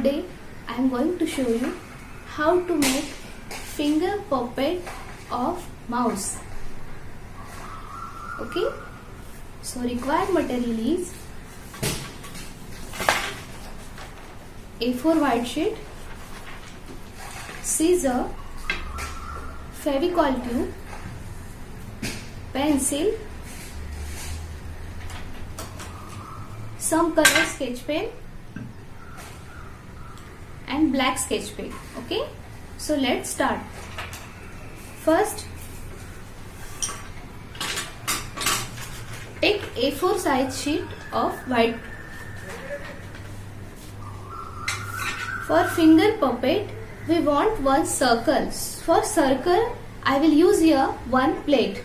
Today I am going to show you how to make finger puppet of mouse. Okay, so required material is A4 white sheet, scissor, Fevicol tube, pencil, some color sketch pen and black sketch pen. Okay, so let's start. First, take A4 size sheet of white. For finger puppet, we want one circle. For circle, I will use here one plate.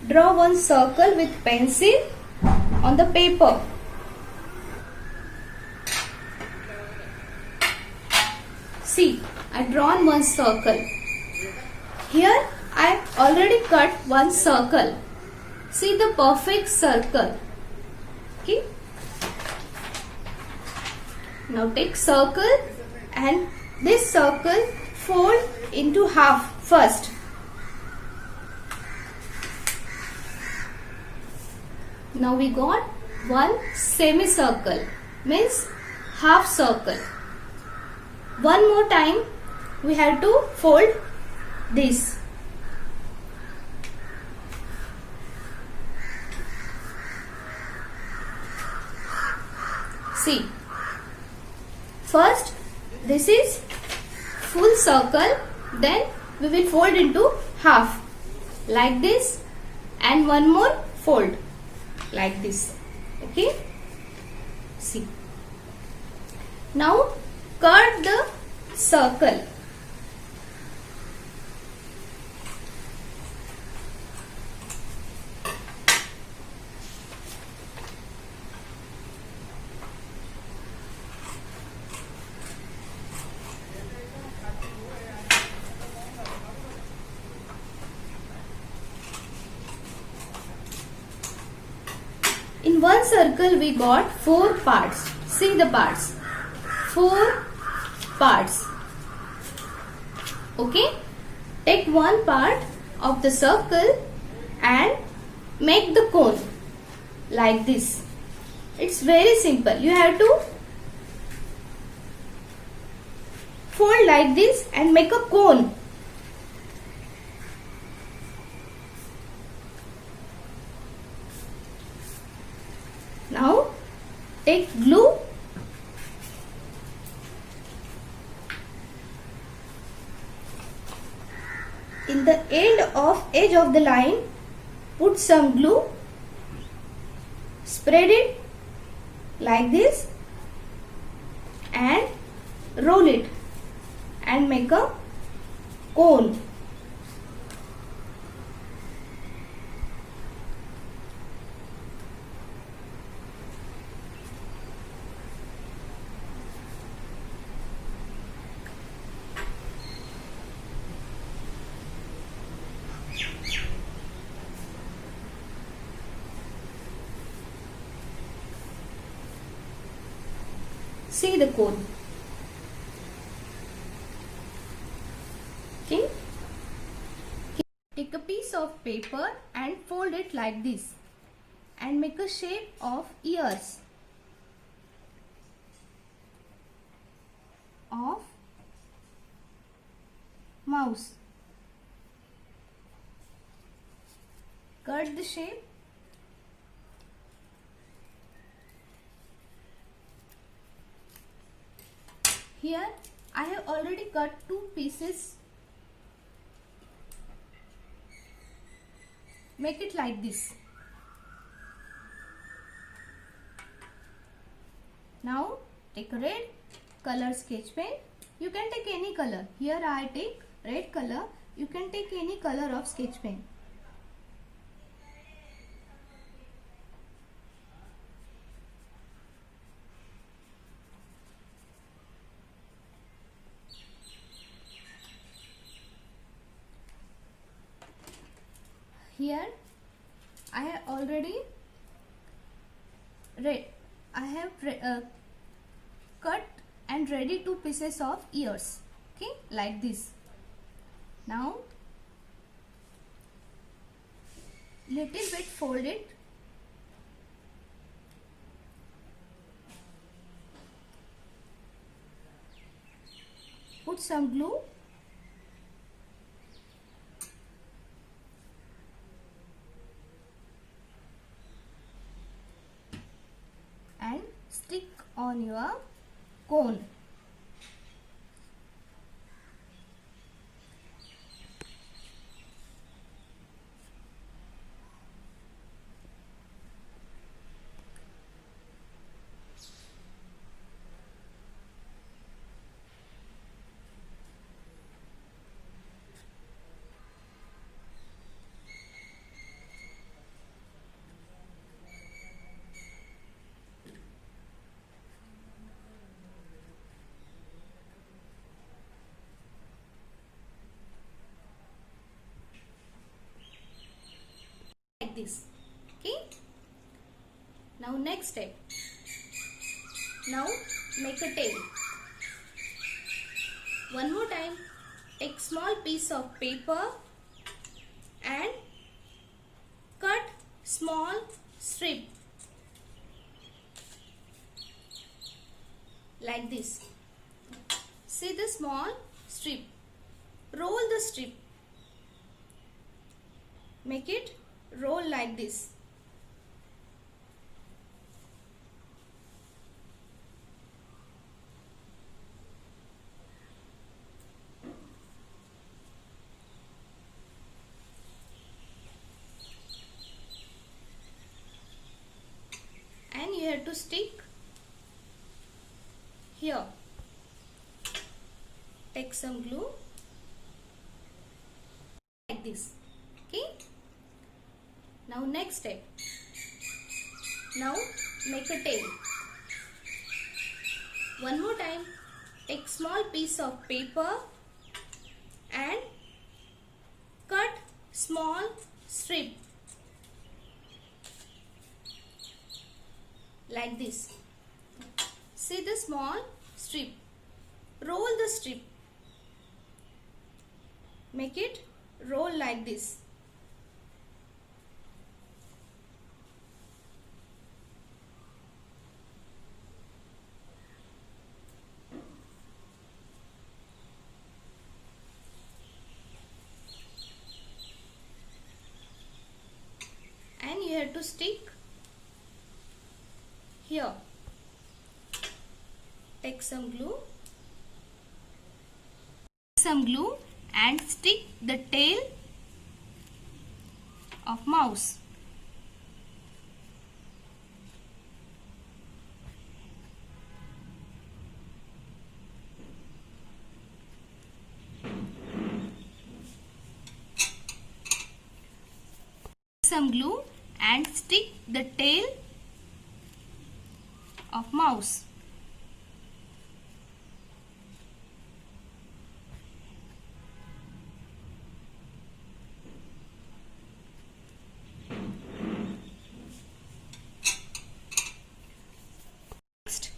Draw one circle with pencil on the paper. See, I drawn one circle. Here I already cut one circle. See the perfect circle. Okay. Now take circle and this circle fold into half first. Now we got one semicircle, means half circle. One more time we have to fold this. See, first this is full circle, then we will fold into half like this and one more fold like this. Okay, see, now cut the circle. In one circle we got 4 parts. See the parts. 4 parts. Okay. Take one part of the circle and make the cone like this. It's very simple. You have to fold like this and make a cone. Now take glue in the edge of the line, put some glue, spread it like this and roll it and make a cone. See the cone. Okay. Take a piece of paper and fold it like this and make a shape of ears of mouse. Cut the shape. Here I have already cut 2 pieces. Make it like this. Now take a red color sketch pen. You can take any color. Here I take red color. You can take any color of sketch pen. Here I have already cut and ready 2 pieces of ears, okay, like this. Now little bit fold it, put some glue and stick on your cone. Like this, okay. Now next step. Now make a tail. One more time, take small piece of paper and cut small strip like this. See the small strip, roll the strip, make it roll like this. And you have to stick here. Take some glue like this, okay. Now next step. Now make a tail. One more time, take small piece of paper and cut small strip like this. See the small strip, roll the strip, make it roll like this. And you have to stick here. Take some glue and stick the tail of mouse. Some glue and stick the tail of mouse. Next,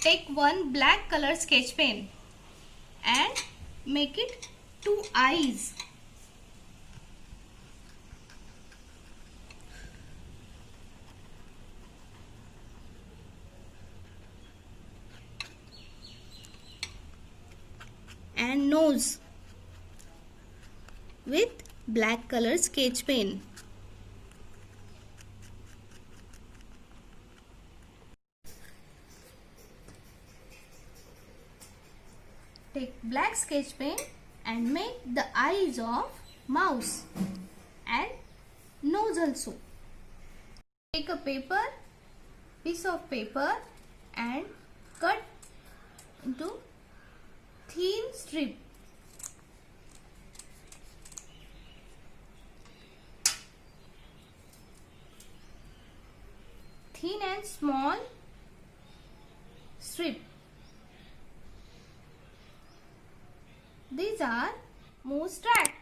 take one black color sketch pen and make it 2 eyes. And nose with black color sketch pen. Take black sketch pen and make the eyes of mouse and nose also. Take a piece of paper and cut into thin strip. Thin and small strip. These are mouse track.